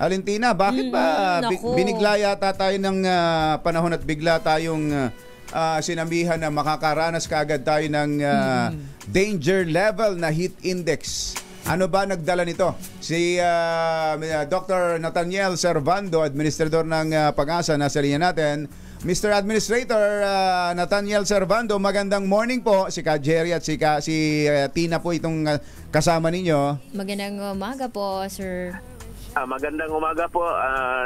Alintina, bakit ba Naku. binigla yata tayo ng panahon at bigla tayong sinambihan na makakaranas kaagad tayo ng danger level na heat index? Ano ba nagdala nito? Si Dr. Nathaniel Servando, administrador ng Pag-asa, nasa linya natin. Mr. Administrator Nathaniel Servando, magandang morning po. Si Ka Jerry at si Tina po itong kasama ninyo. Magandang umaga po, sir. Magandang umaga po,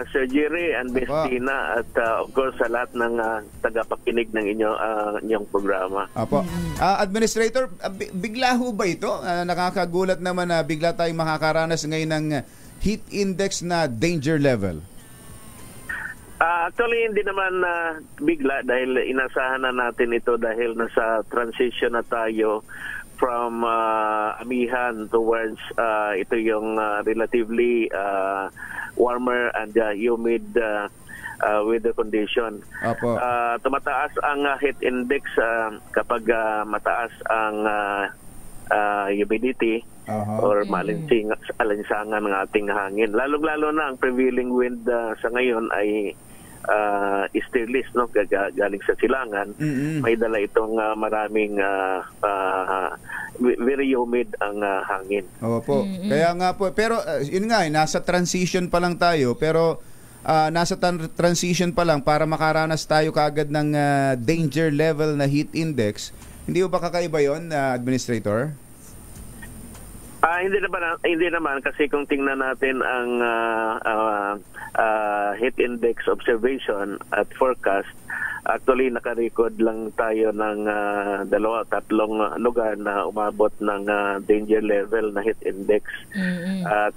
Sir Jerry and Miss Tina, at of course sa lahat ng tagapakinig ng inyong programa. Apo. Administrator, bigla ho ba ito? Nakakagulat naman na bigla tayong makakaranas ngayon ng heat index na danger level. Actually, hindi naman bigla dahil inasahan na natin ito dahil nasa transition na tayo from amihan towards ito yung relatively warmer and humid weather condition. Apo. Tumataas ang heat index kapag mataas ang humidity or alinsangan ng ating hangin. Lalong-lalo na ang prevailing wind sa ngayon ay easterlies, no? Galing sa silangan. May dala itong maraming very humid ang hangin. Opo. Kaya nga po, pero yun nga, nasa transition pa lang tayo, pero nasa transition pa lang para makaranas tayo kaagad ng danger level na heat index. Hindi ba kakaiba yun, Administrator? Hindi naman kasi kung tingnan natin ang heat index observation at forecast, actually naka-record lang tayo ng tatlong lugar na umabot ng danger level na heat index. At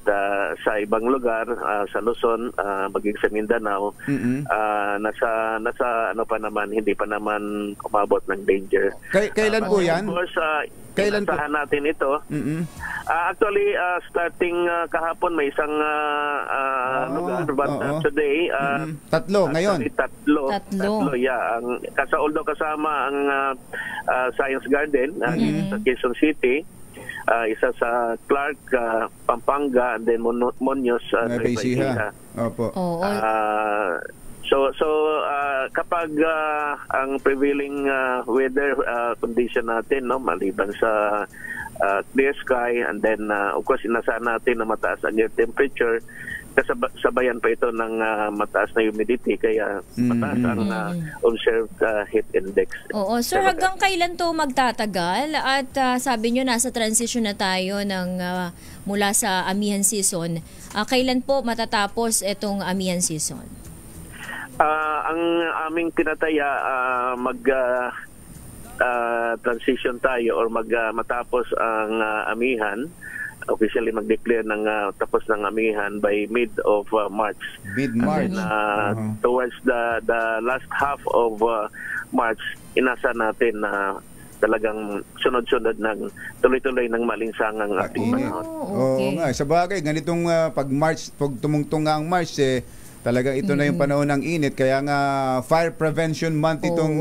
sa ibang lugar, sa Luzon, maging sa Mindanao, nasa ano pa naman, hindi pa naman umabot ng danger. Kailan po yan? Of course, Kailan po? inasahan natin ito. Actually, starting kahapon may isang lugar, but today, tatlo ngayon. Tatlo, yeah. Although kasama ang Science Garden sa Quezon City, isa sa Clark, Pampanga, and then Muñoz, Ecija. Opo. So kapag ang prevailing weather condition natin, no, maliban sa clear sky, and then of course inasahan natin na mataas ang air temperature, kasabayan pa ito ng mataas na humidity, kaya mataas ang observed heat index. Oo, sir, hanggang kailan to magtatagal? At sabi nyo nasa transition na tayo ng mula sa amihan season. Kailan po matatapos itong amihan season? Ang aming tinataya transition tayo or matapos ang amihan, officially mag-declare ng tapos ng amihan by mid of March. Mid-March. Towards the last half of March, inasa natin na talagang sunod-sunod ng tuloy-tuloy ng malinsangang ating panahon. Oo nga, sa bagay, ganitong pag tumungtong nga ang March, talagang ito na yung panahon ng init, kaya nga Fire Prevention Month itong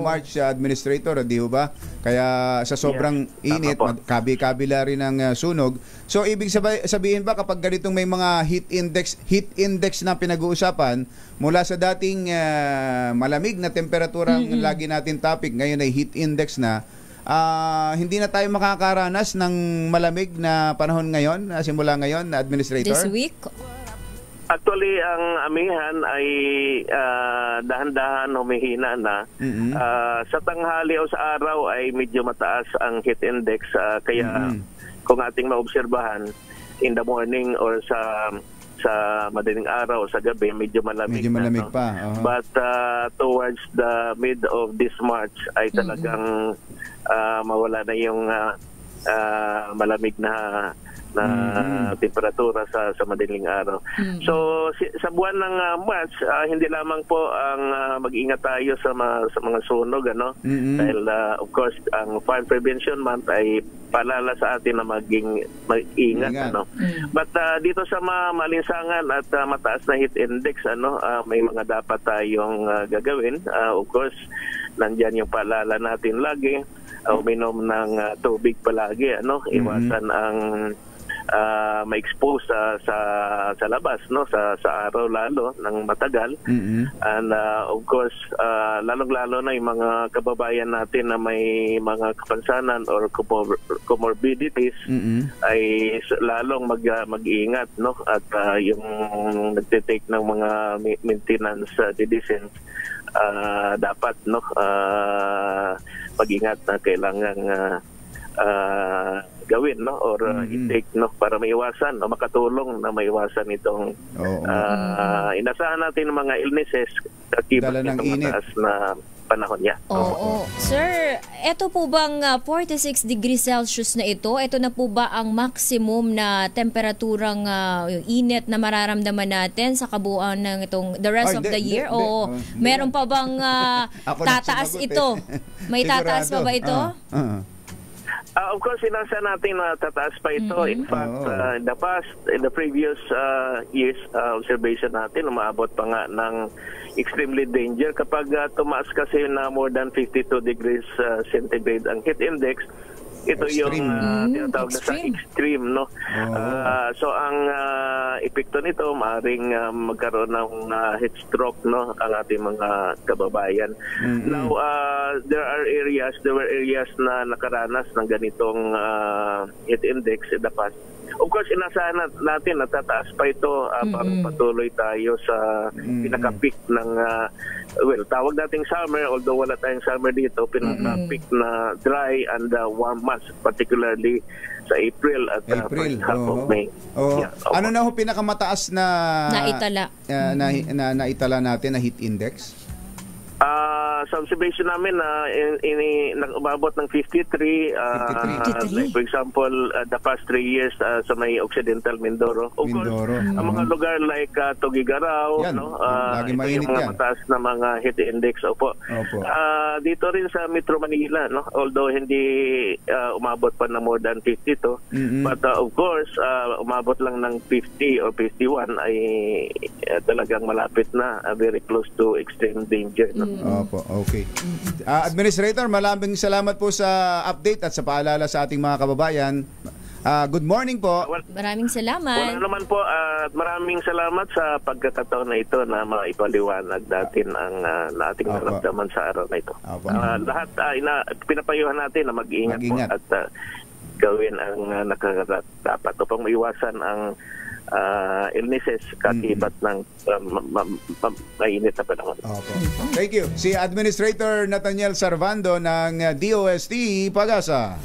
March, Administrator, di ba? Kaya sa sobrang init, kabi-kabila rin ng sunog. So ibig sabihin ba kapag ganitong may mga heat index na pinag-uusapan, mula sa dating malamig na temperatura ang lagi natin topic, ngayon ay heat index na, hindi na tayo makakaranas ng malamig na panahon ngayon, simula ngayon, Administrator? This week? Actually, ang amihan ay dahan-dahan humihina na. Sa tanghali o sa araw ay medyo mataas ang heat index. Kaya kung ating maobserbahan, in the morning or sa madaling araw o sa gabi, medyo malamig na, pa. But towards the mid of this March ay talagang mawala na yung malamig na temperatura sa madaling araw. So sa buwan ng March, hindi lamang po ang mag-ingat tayo sa mga sunog, ano? Dahil of course ang Fire Prevention Month ay paalala sa atin na mag-ingat, ano? But dito sa malinsangan at mataas na heat index, ano, may mga dapat tayong gagawin. Of course, nandiyan yung paalala natin lagi, uminom ng tubig palagi, ano? Iwasan ang ma-expose sa labas, no, sa araw lalo ng matagal. And of course, lalong-lalo na yung mga kababayan natin na may mga kapansanan or comorbidities ay lalong mag-iingat, no, at yung nagtitake ng mga maintenance medicines dapat, no, mag-ingat na kailangan gawin, no, or i-take, no, para maiwasan o makatulong na maiwasan itong inasahan natin ng mga illnesses kakibat Dala ng nitong init. mataas na panahon niya. Oo. Sir, eto po bang 46 degrees Celsius na ito? Ito na po ba ang maximum na temperaturang init na mararamdaman natin sa kabuuan ng itong the rest of the year? O meron pa bang Ako tataas nagsumagot ito? May tataas pa ba ito? Of course, sinasa natin na tataas pa ito. In fact, in the previous years, observation natin, umaabot pa nga ng extremely danger. Kapag tumaas kasi na more than 52 degrees centigrade ang heat index, ito Extreme. yung tinatawag na sa extreme, no? So ang epekto nito, maaaring magkaroon ng heat stroke, no, ang ating mga kababayan. Now, there were areas na nakaranas ng ganitong heat index in the past. Of course, inasahan natin na tataas pa ito habang patuloy tayo sa pinaka-peak ng tawag nating summer, although wala tayong summer dito, pinaka-peak na dry and warm months, particularly sa April at first half of May. Yeah, ano na ho pinakamataas na Naitala. Naitala natin na heat index? Sa observation namin umabot ng 53. Like for example, the past 3 years sa may Occidental Mindoro. Of course, ang mga lugar like Tugigaraw, no, lagi mainit yung mga yan. mataas na mga heat index. Opo. Dito rin sa Metro Manila, no, although hindi umabot pa na more than 52, but of course, umabot lang ng 50 or 51 ay talagang malapit na, very close to extreme danger. No? Opo, okay. Administrator, maraming salamat po sa update at sa paalala sa ating mga kababayan. Good morning po. Maraming salamat. Wala naman po, at maraming salamat sa pagkakataon na ito na maipaliwanag natin ang na ating naramdaman sa araw na ito. Lahat pinapayuhan natin na mag-iingat po at gawin ang dapat upang maiwasan ang illnesses kakibat ng mainit na panahon. Thank you. Si Administrator Nathaniel Sarvando ng DOST Pag-asa.